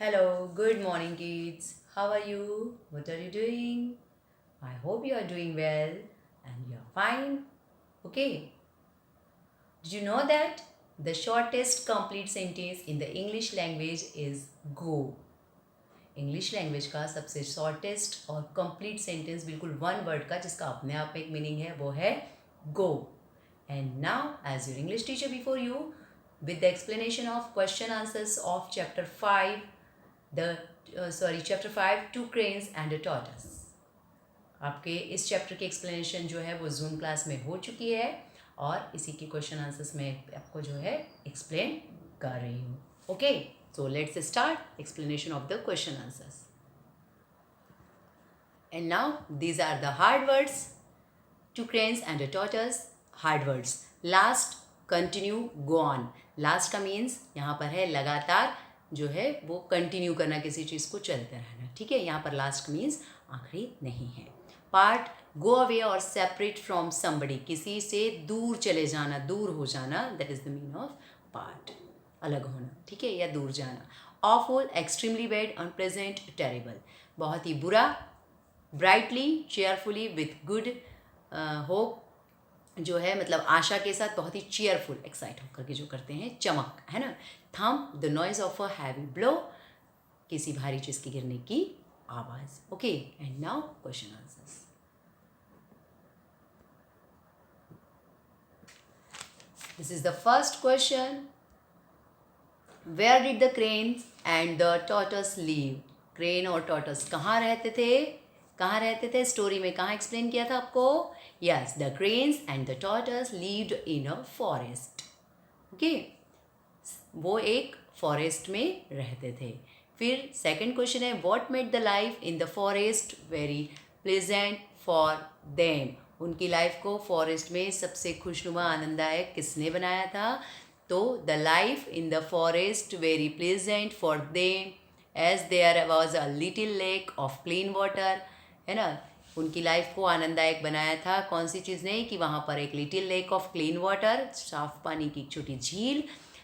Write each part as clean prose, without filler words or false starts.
Hello, good morning, kids. How are you? What are you doing? I hope you are doing well and you are fine. Okay, did you know that the shortest complete sentence in the English language is go? English language का सबसे shortest और complete sentence बिल्कुल one word का जिसका अपने आप में एक मीनिंग है वो है go. And now as your English teacher before you with the explanation of question answers of chapter 5 chapter 5 two cranes and a tortoise. आपके इस चैप्टर की एक्सप्लेनेशन जो है वो जूम क्लास में हो चुकी है और इसी के क्वेश्चन आंसर्स में आपको जो है एक्सप्लेन कर रही हूँ. Okay, so let's start explanation of the question answers. And now these are the hard words. Two cranes and a tortoise. Hard words. Last, continue, go on. Last का means यहाँ पर है लगातार जो है वो कंटिन्यू करना, किसी चीज़ को चलते रहना. ठीक है, यहाँ पर लास्ट मीन्स आखिरी नहीं है. पार्ट, गो अवे और सेपरेट फ्रॉम समबडी, किसी से दूर चले जाना, दूर हो जाना, that is the meaning of part. अलग होना, ठीक है, या दूर जाना. Awful, extremely bad, unpleasant, terrible, बहुत ही बुरा. Brightly, cheerfully, with good hope, जो है मतलब आशा के साथ बहुत ही चेयरफुल, एक्साइट होकर के जो करते हैं, चमक, है ना. Thump, the noise of a heavy blow, किसी भारी चीज़ की गिरने की आवाज़. Okay, and now question answers. This is the first question. Where did the crane and the tortoise leave? Crane और टॉर्टस कहाँ रहते थे? कहाँ रहते थे? स्टोरी में कहाँ एक्सप्लेन किया था आपको? Yes, the cranes and the tortoise lived in a forest. Okay, वो एक फॉरेस्ट में रहते थे. फिर सेकंड क्वेश्चन है, what made the life in the forest very pleasant for them? उनकी लाइफ को फॉरेस्ट में सबसे खुशनुमा आनंददायक किसने बनाया था? तो the life in the forest very pleasant for them as there was a little lake of clean water, है ना. उनकी लाइफ को आनंददायक बनाया था कौन सी चीज़ ने? कि वहाँ पर एक little lake of clean water, साफ पानी की एक छोटी झील,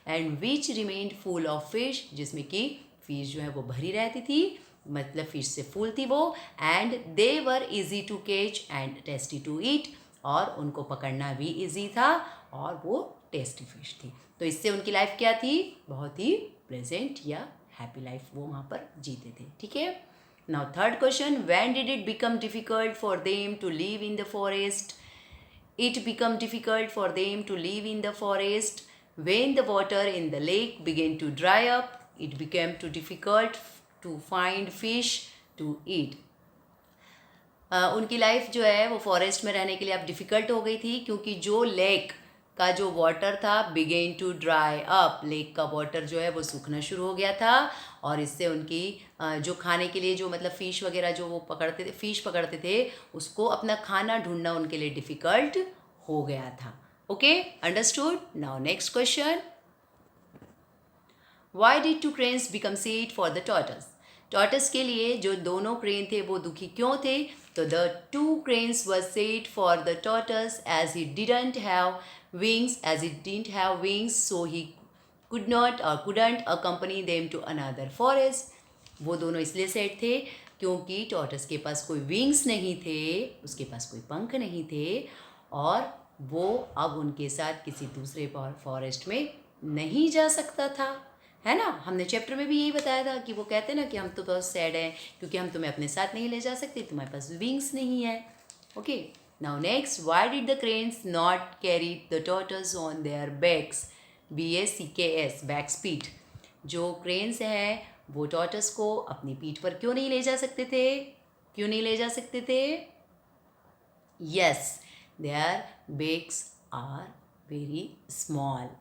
and which remained full of fish, जिसमें कि फिश जो है वो भरी रहती थी, मतलब फिश से फुल थी वो. And they were easy to catch and tasty to eat, और उनको पकड़ना भी इजी था और वो टेस्टी फिश थी. तो इससे उनकी लाइफ क्या थी? बहुत ही प्लेजेंट या हैप्पी लाइफ वो वहाँ पर जीते थे. ठीक है. Now third question, when did it become difficult for them to live in the forest? It became difficult for them to live in the forest when the water in the lake began to dry up. It became too difficult to find fish to eat. उनकी life जो है वो forest में रहने के लिए अब difficult हो गई थी, क्योंकि जो लेक का जो वाटर था began to dry up, lake का वाटर जो है वो सूखना शुरू हो गया था, और इससे उनकी जो खाने के लिए जो मतलब फ़िश वगैरह जो वो पकड़ते थे, फ़िश पकड़ते थे, उसको अपना खाना ढूंढना उनके लिए डिफ़िकल्ट हो गया था. Okay, understood. Now next question. Why did two cranes become sad for the tortoise? Tortoise के लिए जो दोनों क्रेन थे वो दुखी क्यों थे? तो the two cranes were sad for the tortoise as he didn't have wings, as it didn't have wings, so he could not or couldn't accompany them to another forest. वो दोनों इसलिए सैड थे क्योंकि टॉर्टस के पास कोई विंग्स नहीं थे, उसके पास कोई पंख नहीं थे, और वो अब उनके साथ किसी दूसरे फॉरेस्ट में नहीं जा सकता था, है ना. हमने चैप्टर में भी यही बताया था कि वो कहते हैं ना कि हम तो बहुत सैड हैं क्योंकि हम तुम्हें अपने साथ नहीं ले जा सकते, तुम्हारे पास विंग्स नहीं है. Okay. Now next, why did the cranes not carry the tortoise on their backs? BACKS, backs, पीठ. जो क्रेन्स हैं वो टॉर्टस को अपनी पीठ पर क्यों नहीं ले जा सकते थे? क्यों नहीं ले जा सकते थे? Yes, their backs are very small,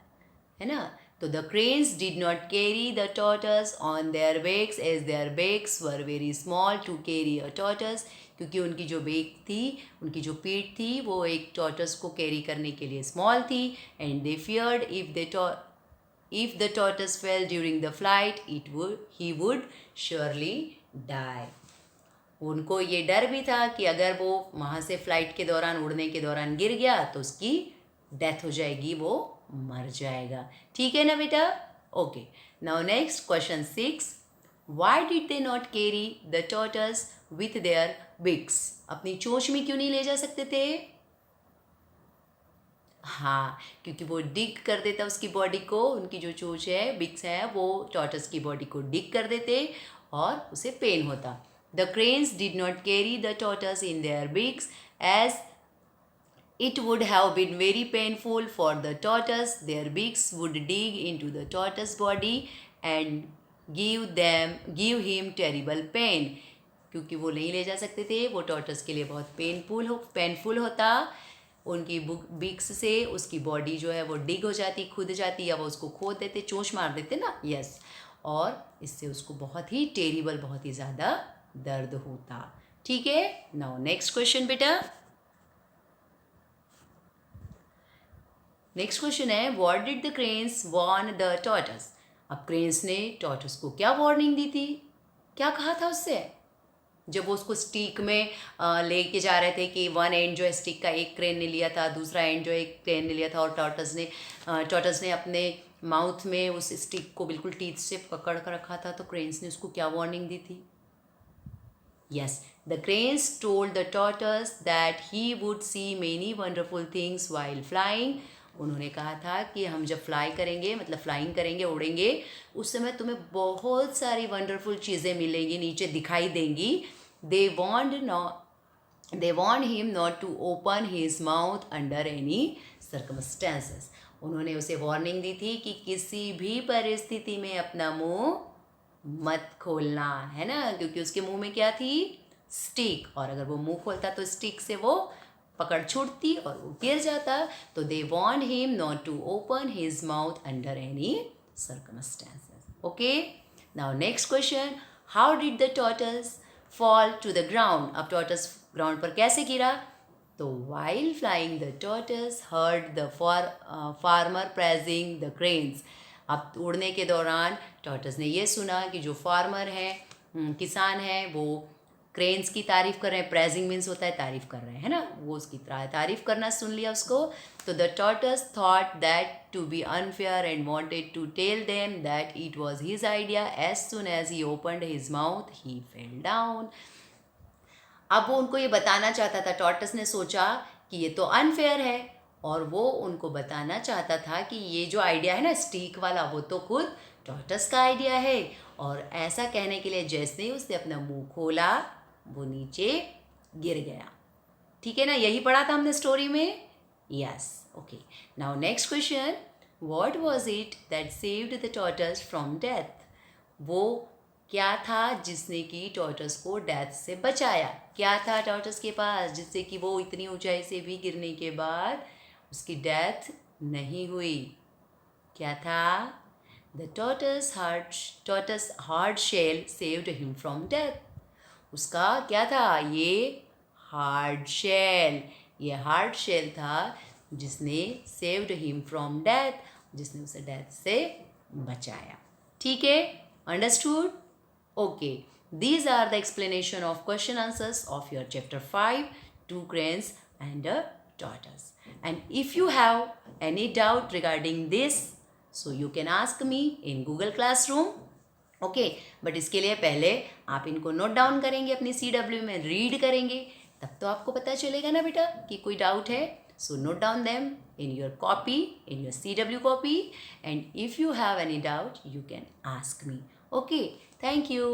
है ना. तो the cranes did not carry the tortoise on their backs as their backs were very small to carry a tortoise. क्योंकि उनकी जो बेक थी, उनकी जो पीठ थी, वो एक टॉर्टस को कैरी करने के लिए स्मॉल थी. And they feared if the tortoise fell during the flight, he would surely die. उनको ये डर भी था कि अगर वो वहाँ से फ्लाइट के दौरान, उड़ने के दौरान गिर गया तो उसकी डेथ हो जाएगी, वो मर जाएगा. ठीक है ना बेटा. Okay. Now next question 6. Why did they not carry the tortoise with their beaks? अपनी चोंच में क्यों नहीं ले जा सकते थे? हाँ, क्योंकि वो डिग कर देता उसकी बॉडी को, उनकी जो चोंच है, बिग्स है, वो टॉर्टस की बॉडी को डिग कर देते और उसे पेन होता. The cranes did not carry the tortoise in their beaks as it would have been very painful for the tortoise. Their beaks would dig into the tortoise body and give him terrible pain. क्योंकि वो नहीं ले जा सकते थे, वो टॉर्टस के लिए बहुत पेनफुल होता. उनकी बीक्स से उसकी बॉडी जो है वो डिग हो जाती, खुद जाती, या वो उसको खोद देते, चोंच मार देते ना. यस, और इससे उसको बहुत ही टेरिबल, बहुत ही ज़्यादा दर्द होता. ठीक है. नाउ नेक्स्ट क्वेश्चन बेटा. नेक्स्ट क्वेश्चन है, what did the cranes warn the tortoise? अब क्रेन्स ने टॉर्टस को क्या वार्निंग दी थी, क्या कहा था उससे? जब वो उसको स्टिक में लेके जा रहे थे कि वन एंड जो है स्टिक का एक क्रेन ने लिया था, दूसरा एंड जो है एक क्रेन ने लिया था, और टॉर्टस ने अपने माउथ में उस स्टिक को बिल्कुल टीथ से पकड़ कर रखा था. तो क्रेन्स ने उसको क्या वार्निंग दी थी? Yes, the cranes told the tortoise that he would see many wonderful things while flying. उन्होंने कहा था कि हम जब फ्लाई करेंगे, मतलब फ्लाइंग करेंगे, उड़ेंगे, उस समय तुम्हें बहुत सारी वंडरफुल चीज़ें मिलेंगी, नीचे दिखाई देंगी. They warned him not to open his mouth under any circumstances. उन्होंने उसे वार्निंग दी थी कि किसी भी परिस्थिति में अपना मुंह मत खोलना, है ना, क्योंकि उसके मुंह में क्या थी? स्टिक, और अगर वो मुंह खोलता तो स्टिक से वो पकड़ छूटती और वो गिर जाता. तो they warn him not to open his mouth under any circumstances. Okay. Now next question, how did the tortoise fall to the ground? अब टॉर्टस ग्राउंड पर कैसे गिरा? तो while flying the tortoise heard the farmer praising the cranes. अब उड़ने के दौरान टॉर्टस ने ये सुना कि जो फार्मर हैं, किसान हैं, वो क्रेन्स की तारीफ़ कर रहे हैं. प्रेजिंग मीन्स होता है तारीफ़ कर रहे हैं, है ना, वो उसकी तारीफ़ करना सुन लिया उसको. तो the tortoise thought that to be unfair and wanted to tell them that it was his idea. As soon as he opened his mouth he fell down. अब वो उनको ये बताना चाहता था. टॉर्टस ने सोचा कि ये तो अनफेयर है, और वो उनको बताना चाहता था कि ये जो आइडिया है ना स्टिक वाला, वो तो खुद टॉर्टस का आइडिया है. और ऐसा कहने के लिए जैसे ही उसने अपना मुंह खोला, वो नीचे गिर गया. ठीक है ना, यही पढ़ा था हमने स्टोरी में. Yes. Okay. Now next question, what was it that saved the tortoise from death? वो क्या था जिसने कि टॉर्टस को डेथ से बचाया? क्या था टॉर्टस के पास जिससे कि वो इतनी ऊंचाई से भी गिरने के बाद उसकी डेथ नहीं हुई? क्या था? The tortoise hard shell saved him from death. उसका क्या था? ये हार्ड शेल था जिसने सेव्ड हिम फ्रॉम डेथ, जिसने उसे डेथ से बचाया. ठीक है, understood? Okay. These are the explanation of question answers of your chapter 5, 2 cranes and a tortoise. And if you have any doubt regarding this, so you can ask me in Google Classroom. Okay. But इसके लिए पहले आप इनको note down करेंगे, अपनी CW में read करेंगे, तब तो आपको पता चलेगा ना बेटा कि कोई डाउट है. So note down them in your copy, in your CW copy, and if you have any doubt, you can ask me. Okay, thank you.